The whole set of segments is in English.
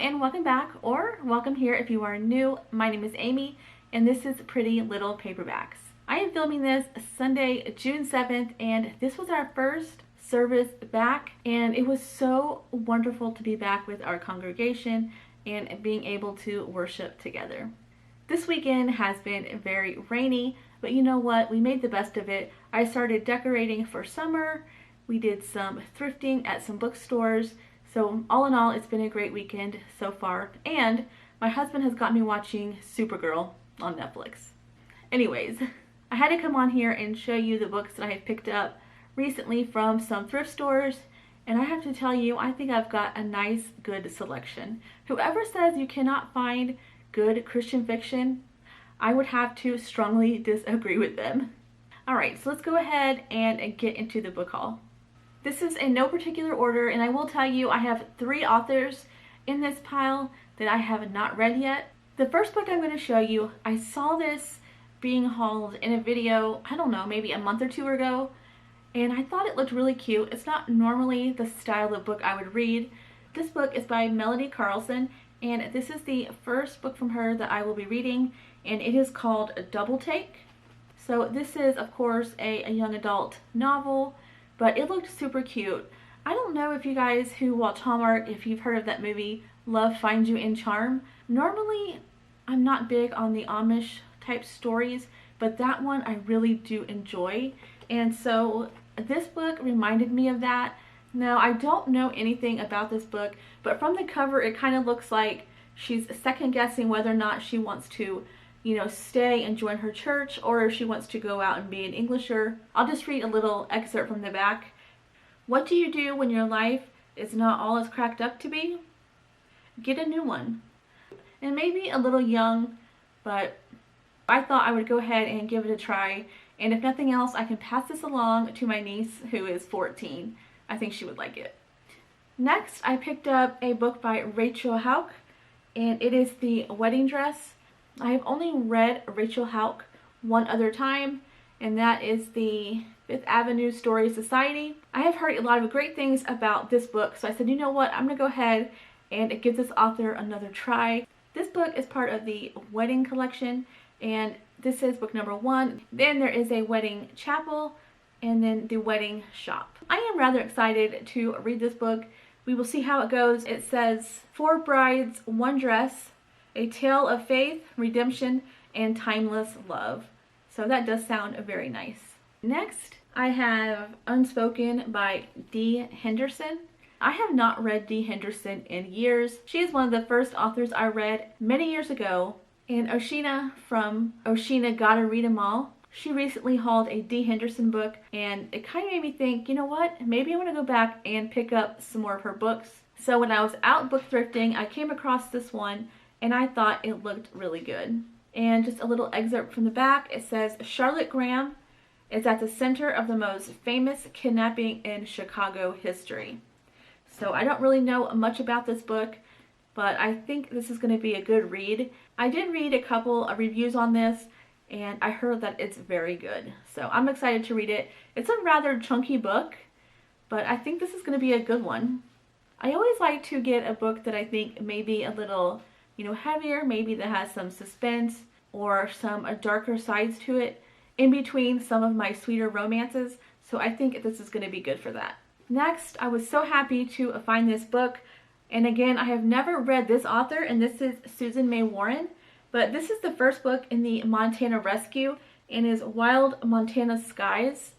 and welcome back, or welcome here if you are new. My name is Amy and this is Pretty Little Paperbacks. I am filming this Sunday, June 7th, and this was our first service back, and it was so wonderful to be back with our congregation and being able to worship together. This weekend has been very rainy, but you know what? We made the best of it. I started decorating for summer. We did some thrifting at some bookstores. So all in all, it's been a great weekend so far. And my husband has got me watching Supergirl on Netflix. Anyways, I had to come on here and show you the books that I have picked up recently from some thrift stores. And I have to tell you, I think I've got a nice, good selection. Whoever says you cannot find good Christian fiction, I would have to strongly disagree with them. Alright, so let's go ahead and get into the book haul. This is in no particular order, and I will tell you I have 3 authors in this pile that I have not read yet. The first book I'm going to show you, I saw this being hauled in a video, I don't know, maybe a month or 2 ago, and I thought it looked really cute. It's not normally the style of book I would read. This book is by Melody Carlson, and this is the first book from her that I will be reading, and it is called Double Take. So this is, of course, a young adult novel, but it looked super cute. I don't know if you guys who watch Hallmark, if you've heard of that movie, Love Finds You in Charm. Normally, I'm not big on the Amish type stories, but that one I really do enjoy. And so this book reminded me of that. Now, I don't know anything about this book, but from the cover, it kind of looks like she's second guessing whether or not she wants to, stay and join her church, or if she wants to go out and be an Englisher. I'll just read a little excerpt from the back. What do you do when your life is not all it's cracked up to be? Get a new one. And maybe a little young, but I thought I would go ahead and give it a try. And if nothing else, I can pass this along to my niece who is 14. I think she would like it. Next, I picked up a book by Rachel Hauck, and it is The Wedding Dress. I have only read Rachel Hauck one other time, and that is the Fifth Avenue Story Society. I have heard a lot of great things about this book, so I said, you know what, I'm going to go ahead and give this author another try. This book is part of the Wedding Collection, and this is book number 1. Then there is a Wedding Chapel, and then the Wedding Shop. I am rather excited to read this book. We will see how it goes. It says, 4 brides, 1 dress, a tale of faith, redemption, and timeless love. So that does sound very nice. Next, I have Unspoken by Dee Henderson. I have not read Dee Henderson in years. She is one of the first authors I read many years ago. And Oshina from Oshina Gotta Read 'Em All, she recently hauled a Dee Henderson book, and it kind of made me think, you know what, maybe I want to go back and pick up some more of her books. So when I was out book thrifting, I came across this one, and I thought it looked really good. And just a little excerpt from the back, it says, Charlotte Graham is at the center of the most famous kidnapping in Chicago history. So I don't really know much about this book, but I think this is going to be a good read. I did read a couple of reviews on this, and I heard that it's very good. So I'm excited to read it. It's a rather chunky book, but I think this is going to be a good one. I always like to get a book that I think may be a little, heavier, maybe that has some suspense or some darker sides to it in between some of my sweeter romances. So I think this is going to be good for that. Next, I was so happy to find this book. And again, I have never read this author, and this is Susan May Warren. But this is the first book in the Montana Rescue, and is Wild Montana Skies.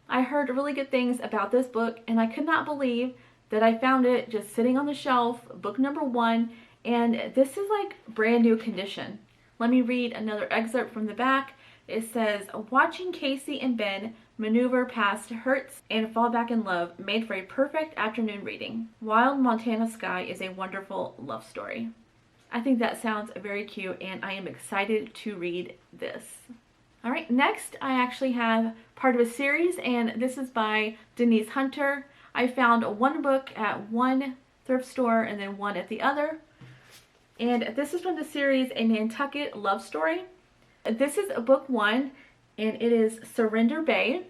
I heard really good things about this book, and I could not believe that I found it just sitting on the shelf, book number 1, and this is like brand new condition. Let me read another excerpt from the back. It says, watching Casey and Ben maneuver past hurts and fall back in love made for a perfect afternoon reading. Wild Montana Sky is a wonderful love story. I think that sounds very cute, and I am excited to read this. Alright, next I actually have part of a series, and this is by Denise Hunter. I found 1 book at one thrift store and then 1 at the other. And this is from the series A Nantucket Love Story. This is book 1, and it is Surrender Bay.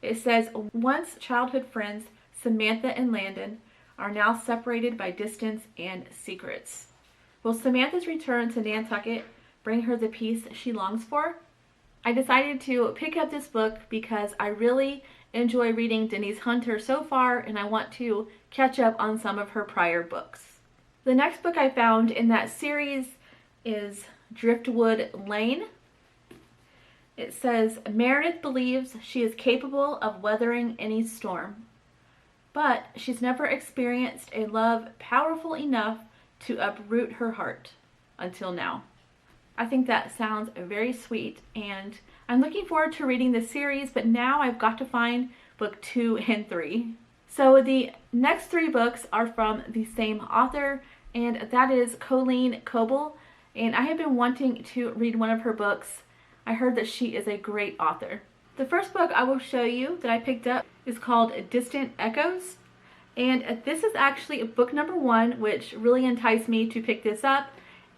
It says, once childhood friends Samantha and Landon are now separated by distance and secrets. Will Samantha's return to Nantucket bring her the peace she longs for? I decided to pick up this book because I really enjoy reading Denise Hunter so far, and I want to catch up on some of her prior books. The next book I found in that series is Driftwood Lane. It says, Meredith believes she is capable of weathering any storm, but she's never experienced a love powerful enough to uproot her heart until now. I think that sounds very sweet, and I'm looking forward to reading the series, but now I've got to find book 2 and 3. So the next 3 books are from the same author, and that is Colleen Coble, and I have been wanting to read one of her books. I heard that she is a great author. The first book I will show you that I picked up is called Distant Echoes, and this is actually book number 1, which really enticed me to pick this up,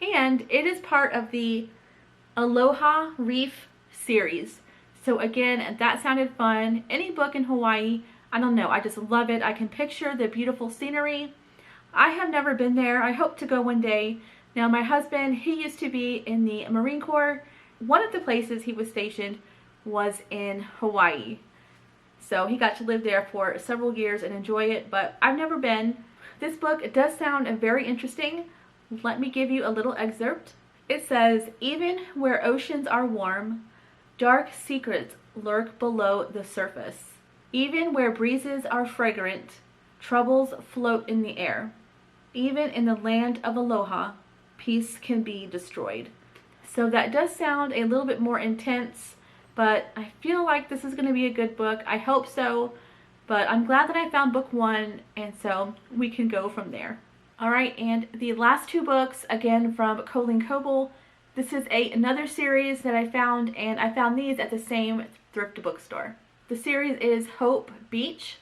and it is part of the Aloha Reef series. So again, that sounded fun. Any book in Hawaii, I don't know, I just love it. I can picture the beautiful scenery. I have never been there. I hope to go one day. Now my husband, he used to be in the Marine Corps. One of the places he was stationed was in Hawaii. So he got to live there for several years and enjoy it, but I've never been. This book does sound very interesting. Let me give you a little excerpt. It says, even where oceans are warm, dark secrets lurk below the surface. Even where breezes are fragrant, troubles float in the air. Even in the land of Aloha, peace can be destroyed. So that does sound a little bit more intense, but I feel like this is going to be a good book. I hope so, but I'm glad that I found book 1, and so we can go from there. Alright, and the last 2 books, again from Colleen Coble. This is another series that I found, and I found these at the same thrift bookstore. The series is Hope Beach,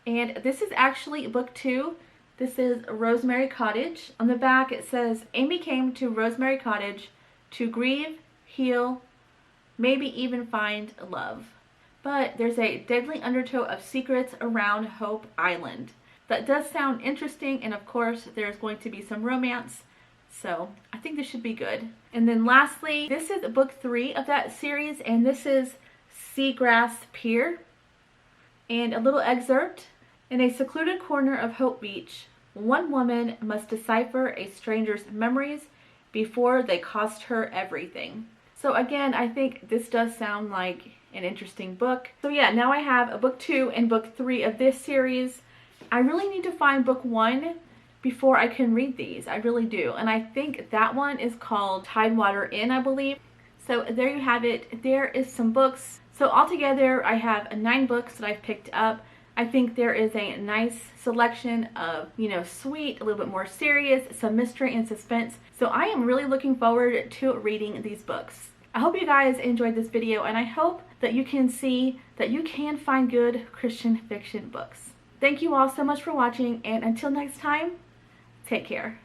and this is actually book 2. This is Rosemary Cottage. On the back it says, Amy came to Rosemary Cottage to grieve, heal, maybe even find love. But there's a deadly undertow of secrets around Hope Island. That does sound interesting, and of course there's going to be some romance, so I think this should be good. And then lastly, this is book 3 of that series, and this is Seagrass Pier. And a little excerpt. In a secluded corner of Hope Beach, one woman must decipher a stranger's memories before they cost her everything. So again, I think this does sound like an interesting book. So yeah, now I have a book 2 and book 3 of this series. I really need to find book 1 before I can read these. I really do. And I think that one is called Tidewater Inn, I believe. So there you have it. There is some books. So altogether, I have 9 books that I've picked up. I think there is a nice selection of, sweet, a little bit more serious, some mystery and suspense. So I am really looking forward to reading these books. I hope you guys enjoyed this video, and I hope that you can see that you can find good Christian fiction books. Thank you all so much for watching, and until next time, take care.